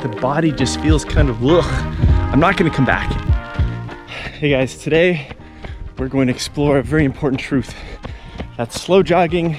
the body just feels kind of, ugh, I'm not gonna come back. Hey guys, today we're going to explore a very important truth, that slow jogging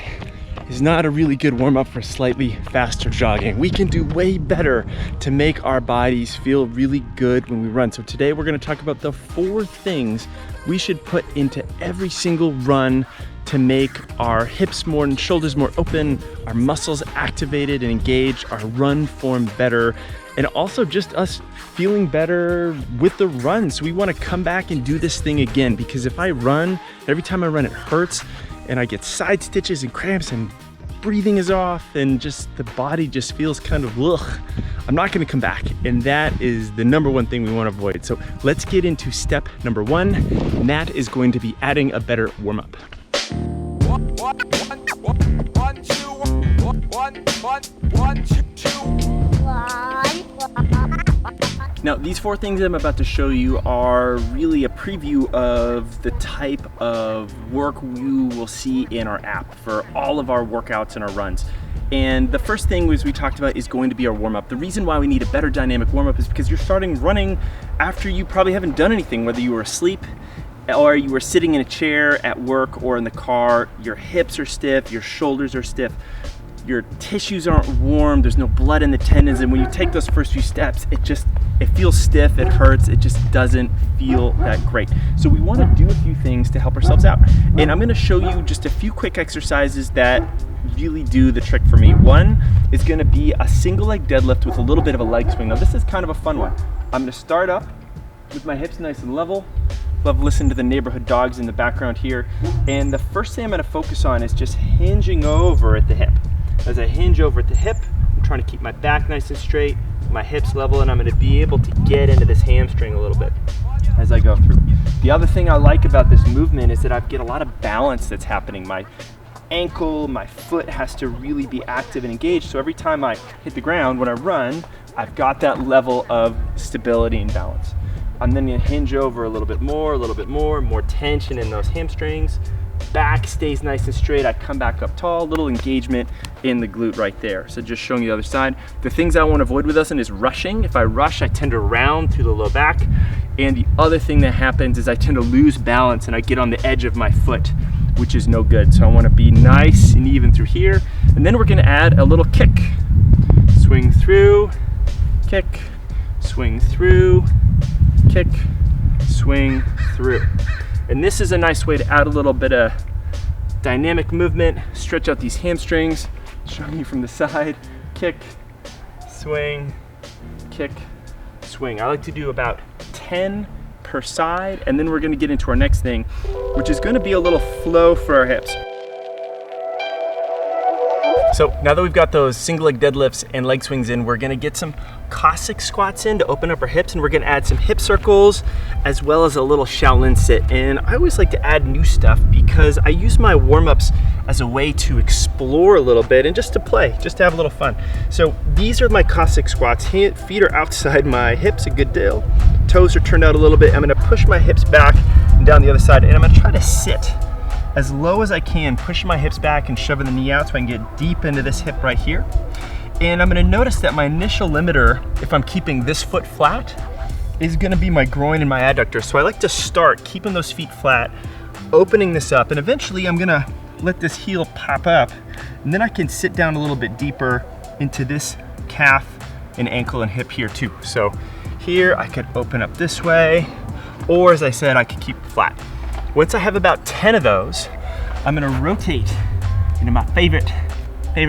is not a really good warm-up for slightly faster jogging. We can do way better to make our bodies feel really good when we run. So today we're gonna talk about the 4 things we should put into every single run to make our hips more and shoulders more open, our muscles activated and engaged, our run form better, and also just us feeling better with the run. So we wanna come back and do this thing again, because if I run, every time I run it hurts, and I get side stitches and cramps and breathing is off and just the body just feels kind of, ugh, I'm not gonna come back. And that is the #1 thing we wanna avoid. So let's get into step number 1, and that is going to be adding a better warm-up. Now, these 4 things I'm about to show you are really a preview of the type of work you will see in our app for all of our workouts and our runs. And the first thing, as we talked about, is going to be our warm-up. The reason why we need a better dynamic warm-up is because you're starting running after you probably haven't done anything, whether you were asleep or you were sitting in a chair at work or in the car. Your hips are stiff, your shoulders are stiff, your tissues aren't warm, there's no blood in the tendons, and when you take those first few steps, it feels stiff, it hurts, it just doesn't feel that great. So we want to do a few things to help ourselves out. And I'm going to show you just a few quick exercises that really do the trick for me. One is going to be a single leg deadlift with a little bit of a leg swing. Now this is kind of a fun one. I'm going to start up with my hips nice and level. Love listening to the neighborhood dogs in the background here. And the first thing I'm going to focus on is just hinging over at the hip. As I hinge over at the hip, I'm trying to keep my back nice and straight, my hips level, and I'm going to be able to get into this hamstring a little bit as I go through. The other thing I like about this movement is that I get a lot of balance that's happening. My ankle, my foot has to really be active and engaged, so every time I hit the ground when I run, I've got that level of stability and balance. I'm then going to hinge over a little bit more tension in those hamstrings. Back stays nice and straight, I come back up tall, little engagement in the glute right there. So just showing you the other side. The things I want to avoid with this one is rushing. If I rush, I tend to round through the low back. And the other thing that happens is I tend to lose balance and I get on the edge of my foot, which is no good. So I want to be nice and even through here. And then we're going to add a little kick. Swing through, kick, swing through, kick, swing through. And this is a nice way to add a little bit of dynamic movement, stretch out these hamstrings, showing you from the side, kick, swing, kick, swing. I like to do about 10 per side, and then we're gonna get into our next thing, which is gonna be a little flow for our hips. So now that we've got those single leg deadlifts and leg swings in, we're gonna get some Cossack squats in to open up our hips, and we're gonna add some hip circles as well as a little Shaolin sit. And I always like to add new stuff because I use my warm-ups as a way to explore a little bit and just to play, just to have a little fun. So these are my Cossack squats. Feet are outside my hips a good deal. Toes are turned out a little bit. I'm gonna push my hips back and down the other side, and I'm gonna try to sit as low as I can, pushing my hips back and shoving the knee out so I can get deep into this hip right here. And I'm gonna notice that my initial limiter, if I'm keeping this foot flat, is gonna be my groin and my adductor. So I like to start keeping those feet flat, opening this up, and eventually I'm gonna let this heel pop up, and then I can sit down a little bit deeper into this calf and ankle and hip here too. So here I could open up this way, or as I said, I could keep it flat. Once I have about 10 of those, I'm gonna rotate into my favorite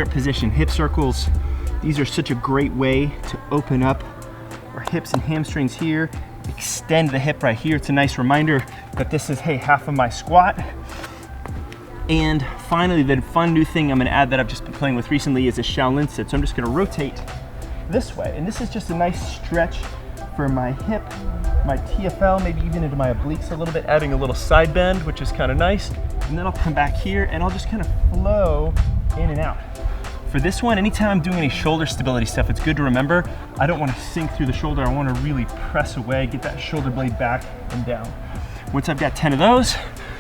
position, hip circles. These are such a great way to open up our hips and hamstrings here, extend the hip right here. It's a nice reminder that this is, hey, half of my squat. And finally, the fun new thing I'm gonna add that I've just been playing with recently is a Shaolin sit. So I'm just gonna rotate this way. And this is just a nice stretch for my hip, my TFL, maybe even into my obliques a little bit, adding a little side bend, which is kind of nice. And then I'll come back here and I'll just kind of flow in and out. For this one, anytime I'm doing any shoulder stability stuff, it's good to remember, I don't want to sink through the shoulder. I want to really press away, get that shoulder blade back and down. Once I've got 10 of those,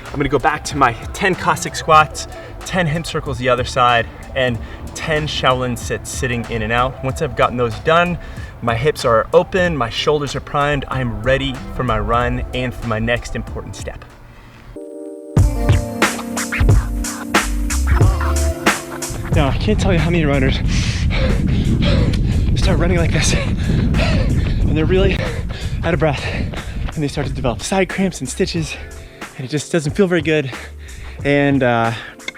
I'm gonna go back to my 10 Cossack squats, 10 hip circles the other side, and 10 Shaolin sits sitting in and out. Once I've gotten those done, My hips are open, my shoulders are primed. I'm ready for my run and for my next important step. Now, I can't tell you how many runners start running like this and they're really out of breath and they start to develop side cramps and stitches and it just doesn't feel very good. And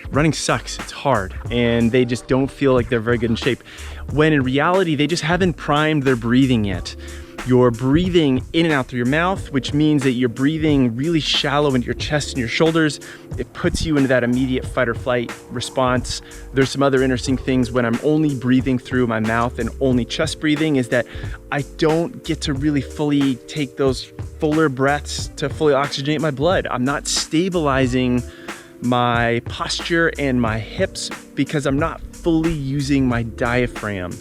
running sucks, it's hard, and they just don't feel like they're very good in shape. When in reality, they just haven't primed their breathing yet. You're breathing in and out through your mouth, which means that you're breathing really shallow into your chest and your shoulders. It puts you into that immediate fight or flight response. There's some other interesting things when I'm only breathing through my mouth and only chest breathing is that I don't get to really fully take those fuller breaths to fully oxygenate my blood. I'm not stabilizing my posture and my hips because I'm not fully using my diaphragm.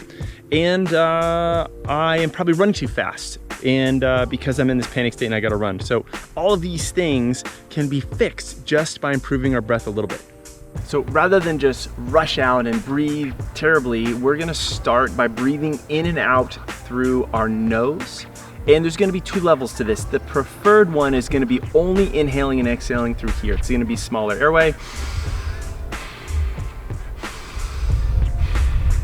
And I am probably running too fast and because I'm in this panic state and I gotta run. So all of these things can be fixed just by improving our breath a little bit. So rather than just rush out and breathe terribly, we're gonna start by breathing in and out through our nose. And there's gonna be two levels to this. The preferred one is gonna be only inhaling and exhaling through here. It's gonna be smaller airway.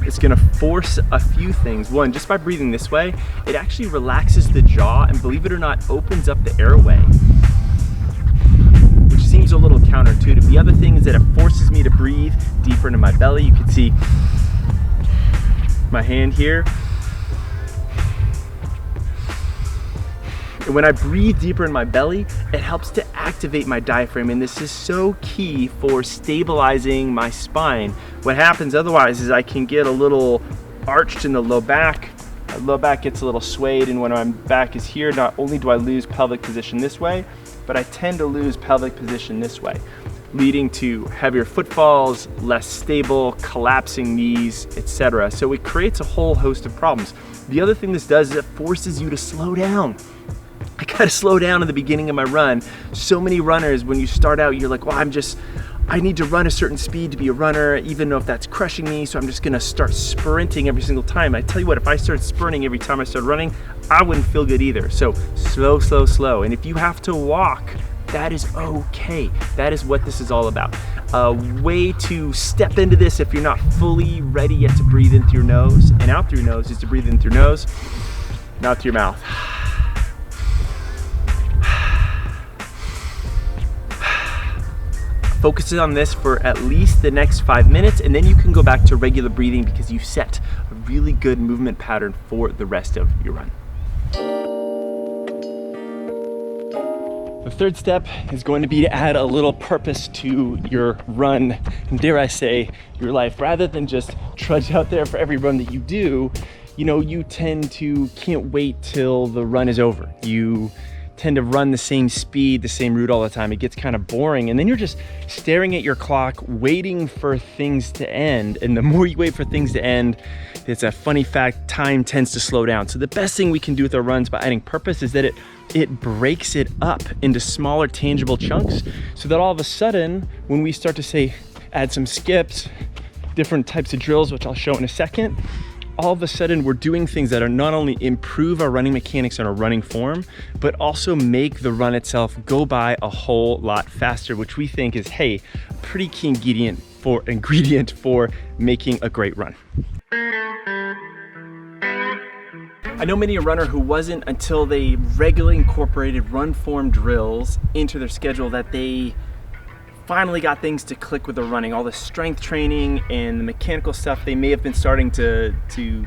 It's gonna force a few things. One, just by breathing this way, it actually relaxes the jaw and believe it or not, opens up the airway, which seems a little counterintuitive. The other thing is that it forces me to breathe deeper into my belly. You can see my hand here. And when I breathe deeper in my belly, it helps to activate my diaphragm, and this is so key for stabilizing my spine. What happens otherwise is I can get a little arched in the low back. My low back gets a little swayed, and when my back is here, not only do I lose pelvic position this way, but I tend to lose pelvic position this way, leading to heavier footfalls, less stable, collapsing knees, etc. So it creates a whole host of problems. The other thing this does is it forces you to slow down. I gotta slow down in the beginning of my run. So many runners, when you start out, you're like, well, I need to run a certain speed to be a runner, even though if that's crushing me, so I'm just gonna start sprinting every single time. I tell you what, if I started sprinting every time I started running, I wouldn't feel good either. So slow, slow, slow. And if you have to walk, that is okay. That is what this is all about. A way to step into this if you're not fully ready yet to breathe in through your nose and out through your nose is to breathe in through your nose and out through your mouth. Focus on this for at least the next 5 minutes, and then you can go back to regular breathing because you've set a really good movement pattern for the rest of your run. The third step is going to be to add a little purpose to your run, and dare I say, your life. Rather than just trudge out there for every run that you do, you tend to can't wait till the run is over. You tend to run the same speed, the same route all the time. It gets kind of boring, and then you're just staring at your clock, waiting for things to end. And the more you wait for things to end, it's a funny fact, time tends to slow down. So the best thing we can do with our runs by adding purpose is that it breaks it up into smaller, tangible chunks, so that all of a sudden, when we start to say, add some skips, different types of drills, which I'll show in a second, all of a sudden we're doing things that are not only improve our running mechanics and our running form, but also make the run itself go by a whole lot faster, which we think is, hey, a pretty key ingredient for making a great run. I know many a runner who wasn't until they regularly incorporated run form drills into their schedule that they finally got things to click with their running. All the strength training and the mechanical stuff they may have been starting to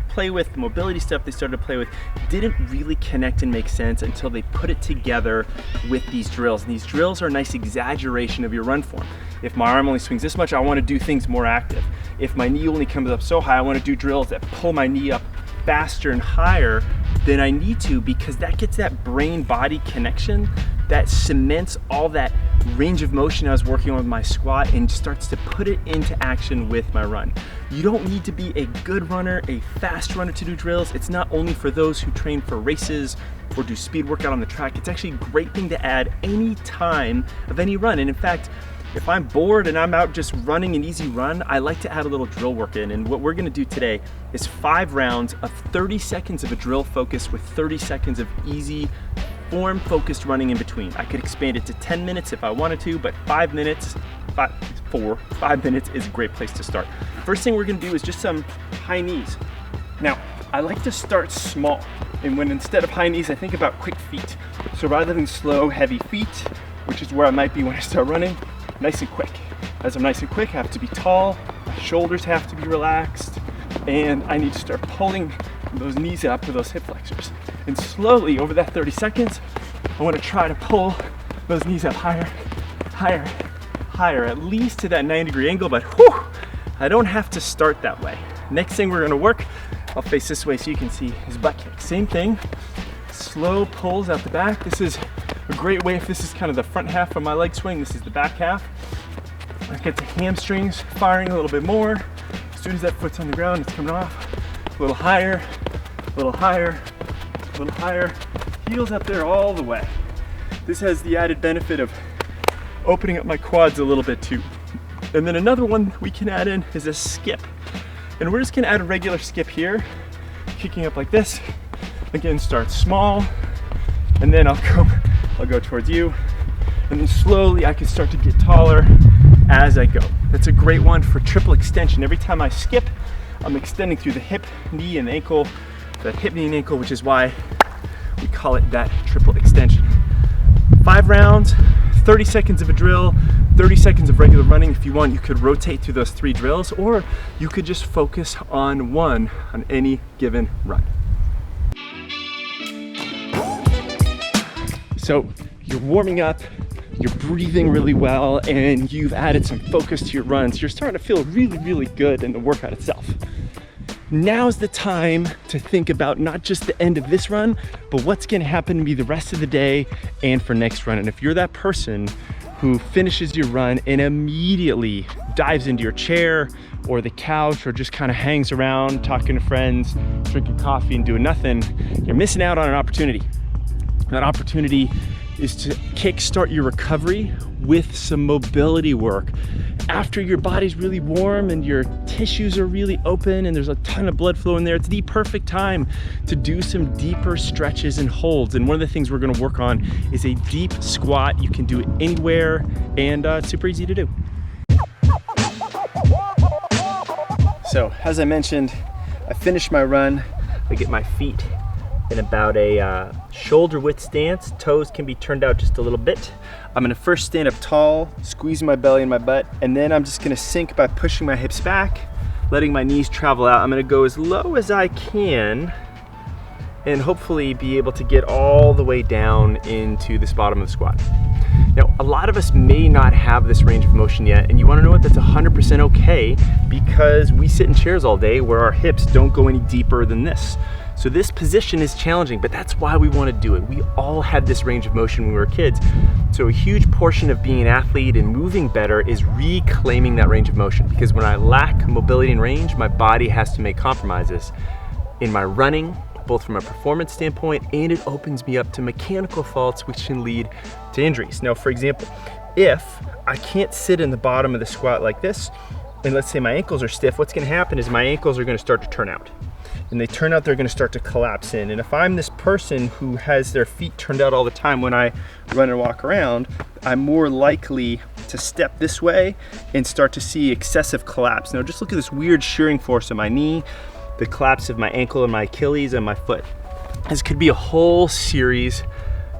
play with, the mobility stuff they started to play with, didn't really connect and make sense until they put it together with these drills. And these drills are a nice exaggeration of your run form. If my arm only swings this much, I want to do things more active. If my knee only comes up so high, I want to do drills that pull my knee up faster and higher than I need to, because that gets that brain-body connection that cements all that range of motion I was working on with my squat and starts to put it into action with my run. You don't need to be a good runner, a fast runner to do drills. It's not only for those who train for races or do speed workout on the track. It's actually a great thing to add any time of any run. And in fact, If I'm bored and I'm out just running an easy run, I like to add a little drill work in. And what we're gonna do today is 5 rounds of 30 seconds of a drill focus with 30 seconds of easy form focused running in between. I could expand it to 10 minutes if I wanted to, but 5 minutes is a great place to start. First thing we're gonna do is just some high knees. Now, I like to start small. And when instead of high knees, I think about quick feet. So rather than slow, heavy feet, which is where I might be when I start running, nice and quick. As I'm nice and quick, I have to be tall, my shoulders have to be relaxed, and I need to start pulling those knees up with those hip flexors. And slowly, over that 30 seconds, I want to try to pull those knees up higher, higher, higher, at least to that 90-degree angle, but whew, I don't have to start that way. Next thing we're gonna work, I'll face this way so you can see, is butt kick. Same thing, slow pulls out the back. This is a great way if this is kind of the front half of my leg swing, this is the back half. I get the hamstrings firing a little bit more. As soon as that foot's on the ground, it's coming off. A little higher, a little higher, a little higher. Heels up there all the way. This has the added benefit of opening up my quads a little bit too. And then another one we can add in is a skip. And we're just gonna add a regular skip here, kicking up like this. Again, start small, and then I'll go towards you, and then slowly I can start to get taller as I go. That's a great one for triple extension. Every time I skip, I'm extending through the hip, knee, and ankle, that hip, knee, and ankle, which is why we call it that triple extension. 5 rounds, 30 seconds of a drill, 30 seconds of regular running. If you want, you could rotate through those 3 drills, or you could just focus on one on any given run. So you're warming up, you're breathing really well, and you've added some focus to your runs. You're starting to feel really, really good in the workout itself. Now's the time to think about not just the end of this run, but what's gonna happen to me the rest of the day and for next run. And if you're that person who finishes your run and immediately dives into your chair or the couch or just kind of hangs around talking to friends, drinking coffee and doing nothing, you're missing out on an opportunity. That opportunity is to kickstart your recovery with some mobility work. After your body's really warm and your tissues are really open and there's a ton of blood flow in there, it's the perfect time to do some deeper stretches and holds. And one of the things we're gonna work on is a deep squat. You can do it anywhere, and it's super easy to do. So, as I mentioned, I finished my run. I get my feet in about a shoulder width stance. Toes can be turned out just a little bit. I'm gonna first stand up tall, squeezing my belly and my butt, and then I'm just gonna sink by pushing my hips back, letting my knees travel out. I'm gonna go as low as I can and hopefully be able to get all the way down into this bottom of the squat. Now, a lot of us may not have this range of motion yet, and you wanna know what? That's 100% okay, because we sit in chairs all day where our hips don't go any deeper than this. So this position is challenging, but that's why we want to do it. We all had this range of motion when we were kids. So a huge portion of being an athlete and moving better is reclaiming that range of motion, because when I lack mobility and range, my body has to make compromises in my running, both from a performance standpoint, and it opens me up to mechanical faults, which can lead to injuries. Now, for example, if I can't sit in the bottom of the squat like this, and let's say my ankles are stiff, what's going to happen is my ankles are going to start to turn out. And they turn out, they're gonna start to collapse in. And if I'm this person who has their feet turned out all the time when I run and walk around, I'm more likely to step this way and start to see excessive collapse. Now just look at this weird shearing force on my knee, the collapse of my ankle and my Achilles and my foot. This could be a whole series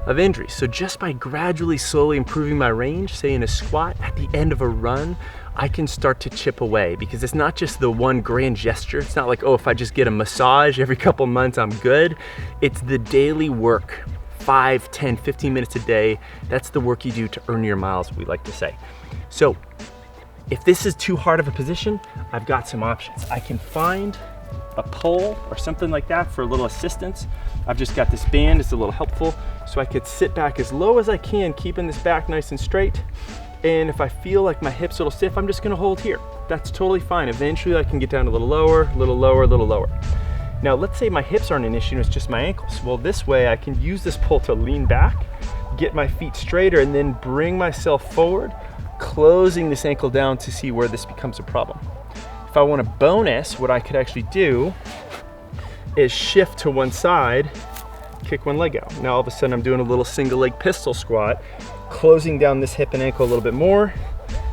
of injuries. So just by gradually, slowly improving my range, say in a squat, at the end of a run, I can start to chip away, because it's not just the one grand gesture. It's not like, oh, if I just get a massage every couple months, I'm good. It's the daily work, 5, 10, 15 minutes a day. That's the work you do to earn your miles, we like to say. So if this is too hard of a position, I've got some options. I can find a pole or something like that for a little assistance. I've just got this band, it's a little helpful. So I could sit back as low as I can, keeping this back nice and straight. And if I feel like my hips are a little stiff, I'm just gonna hold here. That's totally fine. Eventually I can get down a little lower, a little lower, a little lower. Now let's say my hips aren't an issue, it's just my ankles. Well, this way I can use this pole to lean back, get my feet straighter, and then bring myself forward, closing this ankle down to see where this becomes a problem. If I want a bonus, what I could actually do is shift to one side, kick one leg out. Now all of a sudden I'm doing a little single leg pistol squat, closing down this hip and ankle a little bit more,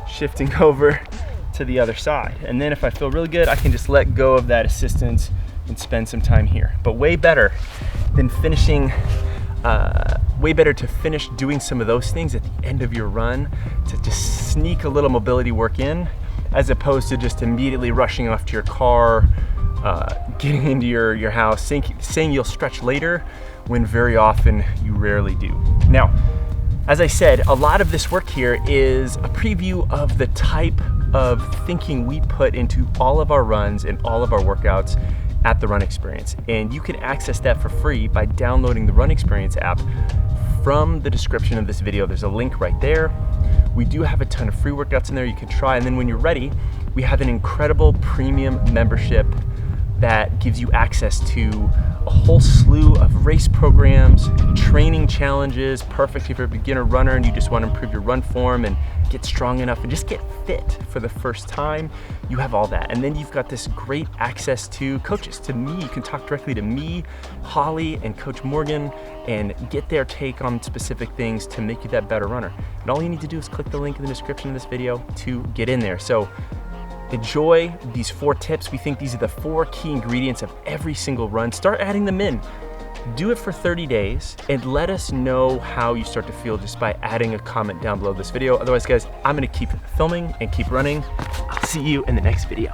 shifting over to the other side. And then if I feel really good, I can just let go of that assistance and spend some time here. But way better than finishing, way better to finish doing some of those things at the end of your run, to just sneak a little mobility work in, as opposed to just immediately rushing off to your car, getting into your house, saying you'll stretch later, when very often you rarely do. Now, as I said, a lot of this work here is a preview of the type of thinking we put into all of our runs and all of our workouts at the Run Experience. And you can access that for free by downloading the Run Experience app from the description of this video. There's a link right there. We do have a ton of free workouts in there you can try. And then when you're ready, we have an incredible premium membership that gives you access to a whole slew of race programs, training challenges, perfect if you're a beginner runner and you just want to improve your run form and get strong enough and just get fit for the first time. You have all that. And then you've got this great access to coaches, to me. You can talk directly to me, Holly, and Coach Morgan and get their take on specific things to make you that better runner. And all you need to do is click the link in the description of this video to get in there. So enjoy these 4 tips. We think these are the 4 key ingredients of every single run. Start adding them in. Do it for 30 days and let us know how you start to feel just by adding a comment down below this video. Otherwise, guys, I'm gonna keep filming and keep running. I'll see you in the next video.